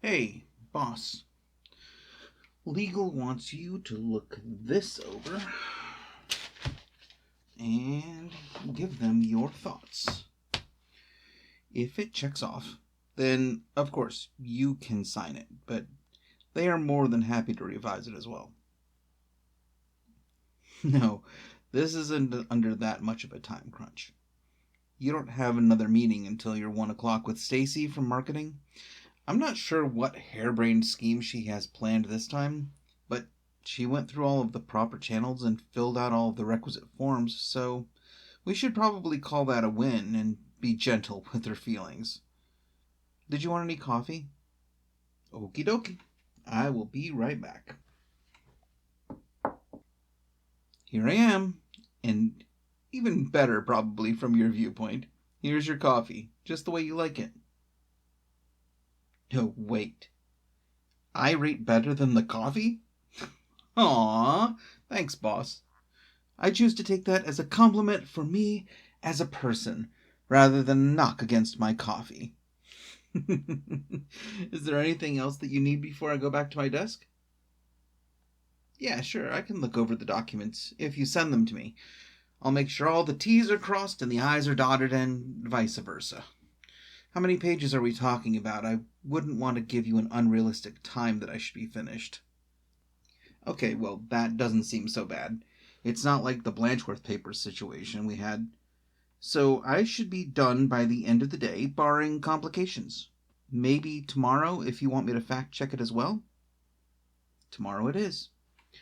Hey, boss. Legal wants you to look this over and give them your thoughts. If it checks off, then of course you can sign it, but they are more than happy to revise it as well. No, this isn't under that much of a time crunch. You don't have another meeting until your 1 o'clock with Stacy from marketing. I'm not sure what harebrained scheme she has planned this time, but she went through all of the proper channels and filled out all of the requisite forms, so we should probably call that a win and be gentle with her feelings. Did you want any coffee? Okie dokie. I will be right back. Here I am, and even better probably from your viewpoint. Here's your coffee, just the way you like it. No, wait. I rate better than the coffee? Aw, thanks, boss. I choose to take that as a compliment for me as a person, rather than a knock against my coffee. Is there anything else that you need before I go back to my desk? Yeah, sure, I can look over the documents if you send them to me. I'll make sure all the T's are crossed and the I's are dotted and vice versa. How many pages are we talking about? I wouldn't want to give you an unrealistic time that I should be finished. Okay, well, that doesn't seem so bad. It's not like the Blanchworth papers situation we had. So I should be done by the end of the day, barring complications. Maybe tomorrow if you want me to fact check it as well? Tomorrow it is.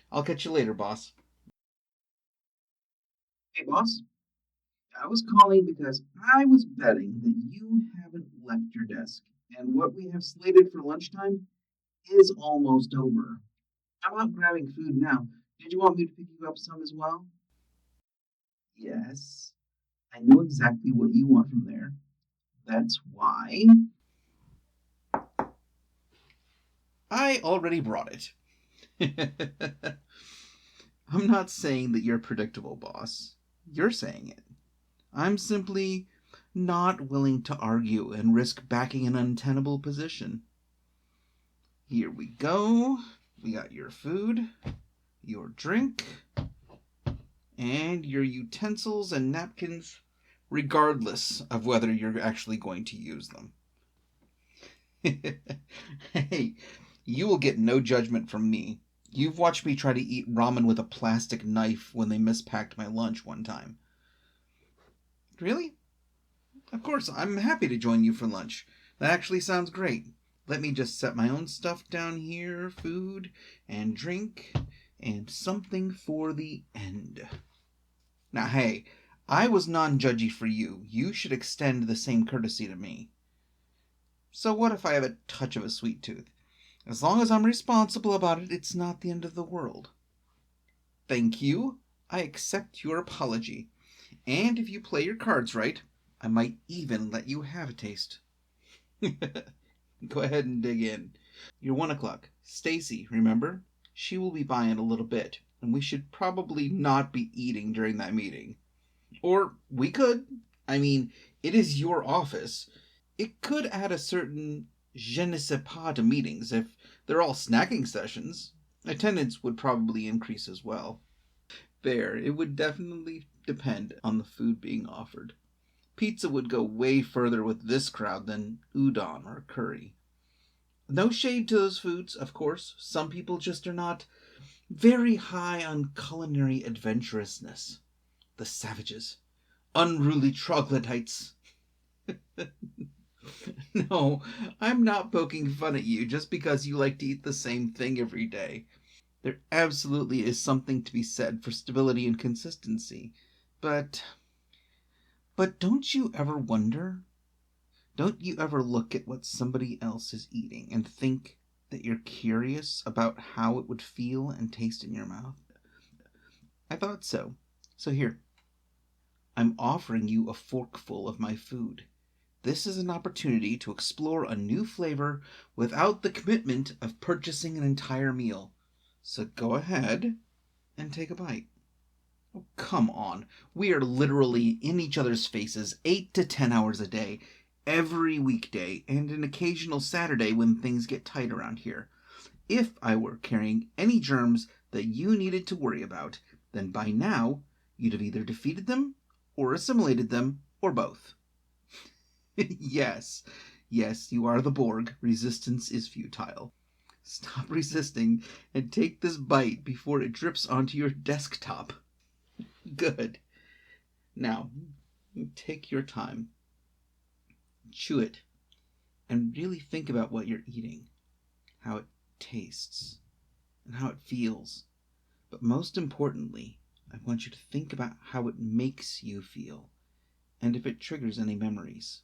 I'll catch you later, boss. Hey, boss. I was calling because I was betting that you haven't left your desk, and what we have slated for lunchtime is almost over. I'm out grabbing food now. Did you want me to pick you up some as well? Yes, I know exactly what you want from there. That's why I already brought it. I'm not saying that you're predictable, boss. You're saying it. I'm simply not willing to argue and risk backing an untenable position. Here we go. We got your food, your drink, and your utensils and napkins, regardless of whether you're actually going to use them. Hey, you will get no judgment from me. You've watched me try to eat ramen with a plastic knife when they mispacked my lunch one time. Really? Of course, I'm happy to join you for lunch. That actually sounds great. Let me just set my own stuff down here, food and drink, and something for the end. Now, hey, I was non-judgy for you. You should extend the same courtesy to me. So what if I have a touch of a sweet tooth? As long as I'm responsible about it, it's not the end of the world. Thank you. I accept your apology. And if you play your cards right, I might even let you have a taste. Go ahead and dig in. You're 1 o'clock. Stacy, remember? She will be by in a little bit, and we should probably not be eating during that meeting. Or we could. I mean, it is your office. It could add a certain je ne sais pas to meetings if they're all snacking sessions. Attendance would probably increase as well. Fair. It would definitely depend on the food being offered. Pizza would go way further with this crowd than udon or curry. No shade to those foods, of course. Some people just are not very high on culinary adventurousness. The savages. Unruly troglodytes. No, I'm not poking fun at you just because you like to eat the same thing every day. There absolutely is something to be said for stability and consistency. But don't you ever wonder? Don't you ever look at what somebody else is eating and think that you're curious about how it would feel and taste in your mouth? I thought so. So here, I'm offering you a forkful of my food. This is an opportunity to explore a new flavor without the commitment of purchasing an entire meal. So go ahead and take a bite. Oh, come on. We are literally in each other's faces 8 to 10 hours a day. every weekday and an occasional Saturday when things get tight around here. If I were carrying any germs that you needed to worry about, then by now you'd have either defeated them or assimilated them or both. Yes, yes, you are the Borg. Resistance is futile. Stop resisting and take this bite before it drips onto your desktop. Good. Now, take your time. Chew it and really think about what you're eating, how it tastes, and how it feels. But most importantly, I want you to think about how it makes you feel and if it triggers any memories.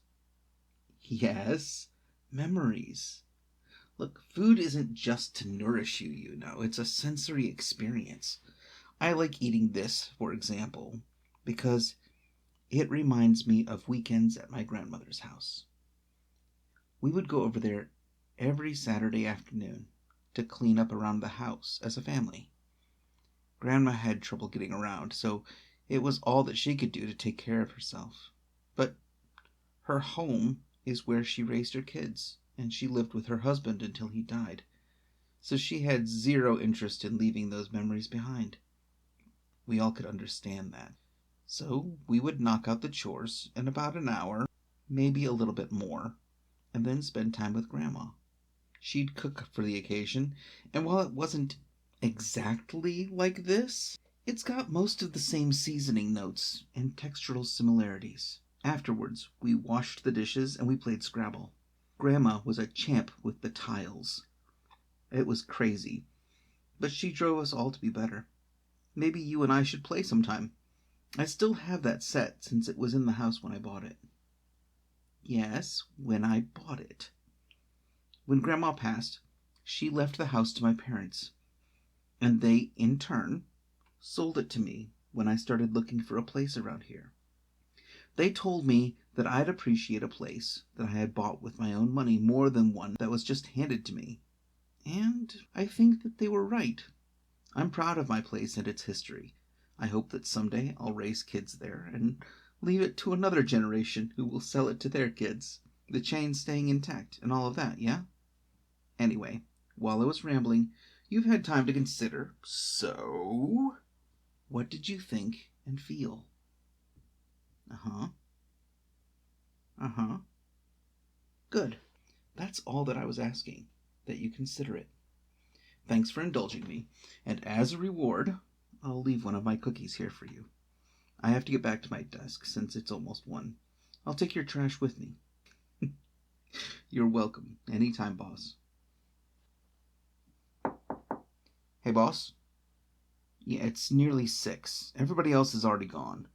Yes, memories. Look, food isn't just to nourish you, you know. It's a sensory experience. I like eating this, for example, because it reminds me of weekends at my grandmother's house. We would go over there every Saturday afternoon to clean up around the house as a family. Grandma had trouble getting around, so it was all that she could do to take care of herself. But her home is where she raised her kids, and she lived with her husband until he died. So she had zero interest in leaving those memories behind. We all could understand that. So we would knock out the chores in about an hour, maybe a little bit more, and then spend time with Grandma. She'd cook for the occasion, and while it wasn't exactly like this, it's got most of the same seasoning notes and textural similarities. Afterwards, we washed the dishes and we played Scrabble. Grandma was a champ with the tiles. It was crazy, but she drove us all to be better. Maybe you and I should play sometime. I still have that set since it was in the house when I bought it. Yes, when I bought it. When Grandma passed, she left the house to my parents, and they, in turn, sold it to me when I started looking for a place around here. They told me that I'd appreciate a place that I had bought with my own money more than one that was just handed to me. And I think that they were right. I'm proud of my place and its history. I hope that someday I'll raise kids there and leave it to another generation who will sell it to their kids. The chain staying intact and all of that, yeah? Anyway, while I was rambling, you've had time to consider. So, what did you think and feel? Uh-huh. Uh-huh. Good. That's all that I was asking, that you consider it. Thanks for indulging me, and as a reward, I'll leave one of my cookies here for you. I have to get back to my desk since it's almost 1. I'll take your trash with me. You're welcome. Anytime, boss. Hey, boss. Yeah, it's nearly 6. Everybody else is already gone.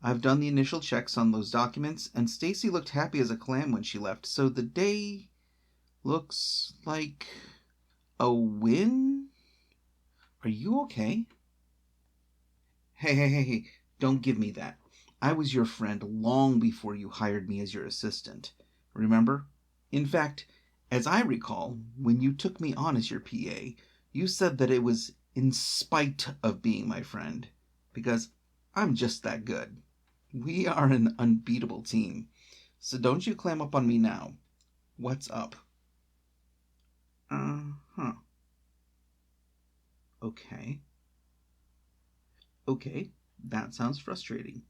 I've done the initial checks on those documents, and Stacy looked happy as a clam when she left, so the day looks like a win? Are you okay? Hey, don't give me that. I was your friend long before you hired me as your assistant. Remember? In fact, as I recall, when you took me on as your PA, you said that it was in spite of being my friend, because I'm just that good. We are an unbeatable team, so don't you clam up on me now. What's up? Uh-huh. Okay. Okay, that sounds frustrating.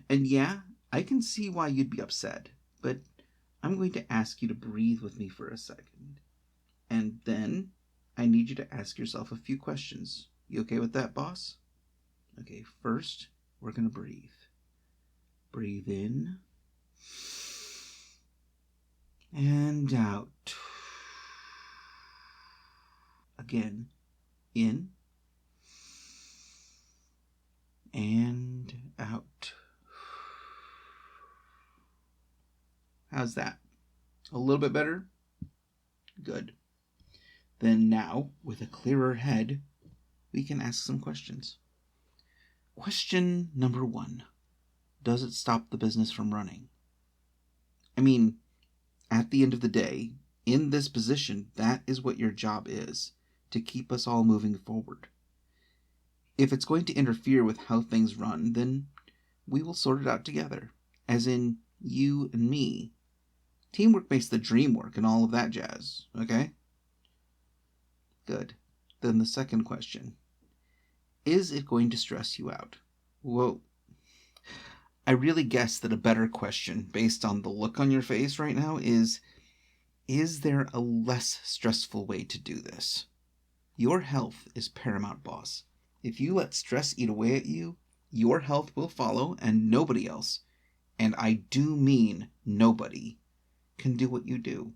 And yeah, I can see why you'd be upset, but I'm going to ask you to breathe with me for a second. And then I need you to ask yourself a few questions. You okay with that, boss? Okay, first, we're going to breathe. Breathe in. And out. Again, in. And out. How's that? A little bit better? Good. Then now, with a clearer head, we can ask some questions. Question number 1. Does it stop the business from running? I mean, at the end of the day, in this position, that is what your job is, to keep us all moving forward. If it's going to interfere with how things run, then we will sort it out together, as in you and me, Teamwork makes the dream work and all of that jazz, okay? Good. Then the second question. Is it going to stress you out? Whoa. I really guess that a better question, based on the look on your face right now, is there a less stressful way to do this? Your health is paramount, boss. If you let stress eat away at you, your health will follow, and nobody else, and I do mean nobody, can do what you do.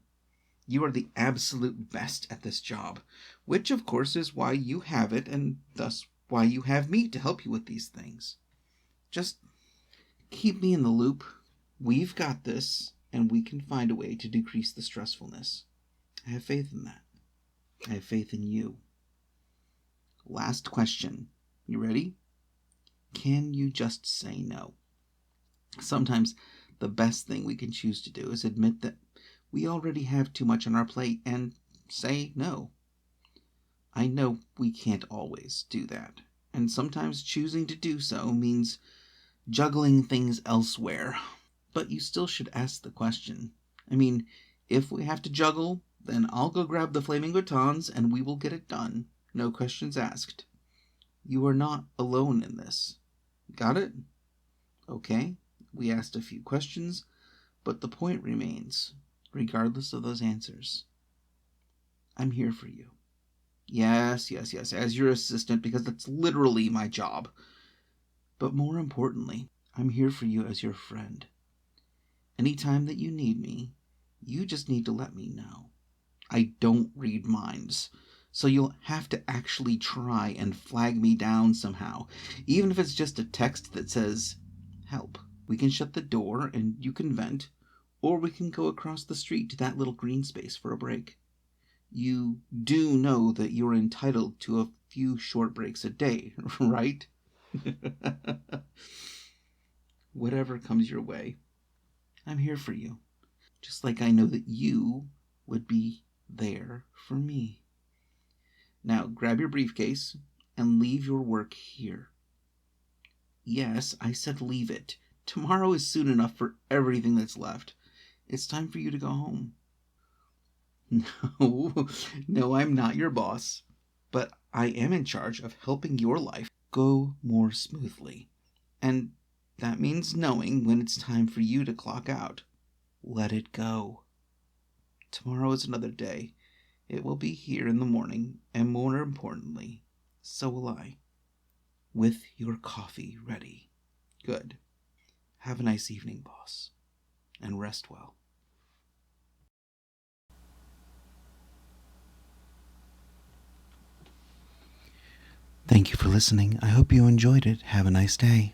You are the absolute best at this job, which of course is why you have it, and thus why you have me to help you with these things. Just keep me in the loop. We've got this, and we can find a way to decrease the stressfulness. I have faith in that. I have faith in you. Last question. You ready? Can you just say no? Sometimes the best thing we can choose to do is admit that we already have too much on our plate and say no. I know we can't always do that, and sometimes choosing to do so means juggling things elsewhere. But you still should ask the question. I mean, if we have to juggle, then I'll go grab the flaming batons and we will get it done. No questions asked. You are not alone in this. Got it? Okay, we asked a few questions, but the point remains, regardless of those answers. I'm here for you. Yes, as your assistant, because that's literally my job. But more importantly, I'm here for you as your friend. Anytime that you need me, you just need to let me know. I don't read minds, so you'll have to actually try and flag me down somehow, even if it's just a text that says, help. We can shut the door and you can vent, or we can go across the street to that little green space for a break. You do know that you're entitled to a few short breaks a day, right? Whatever comes your way, I'm here for you. Just like I know that you would be there for me. Now grab your briefcase and leave your work here. Yes, I said leave it. Tomorrow is soon enough for everything that's left. It's time for you to go home. No, I'm not your boss, but I am in charge of helping your life go more smoothly. And that means knowing when it's time for you to clock out. Let it go. Tomorrow is another day. It will be here in the morning, and more importantly, so will I. With your coffee ready. Good. Have a nice evening, boss, and rest well. Thank you for listening. I hope you enjoyed it. Have a nice day.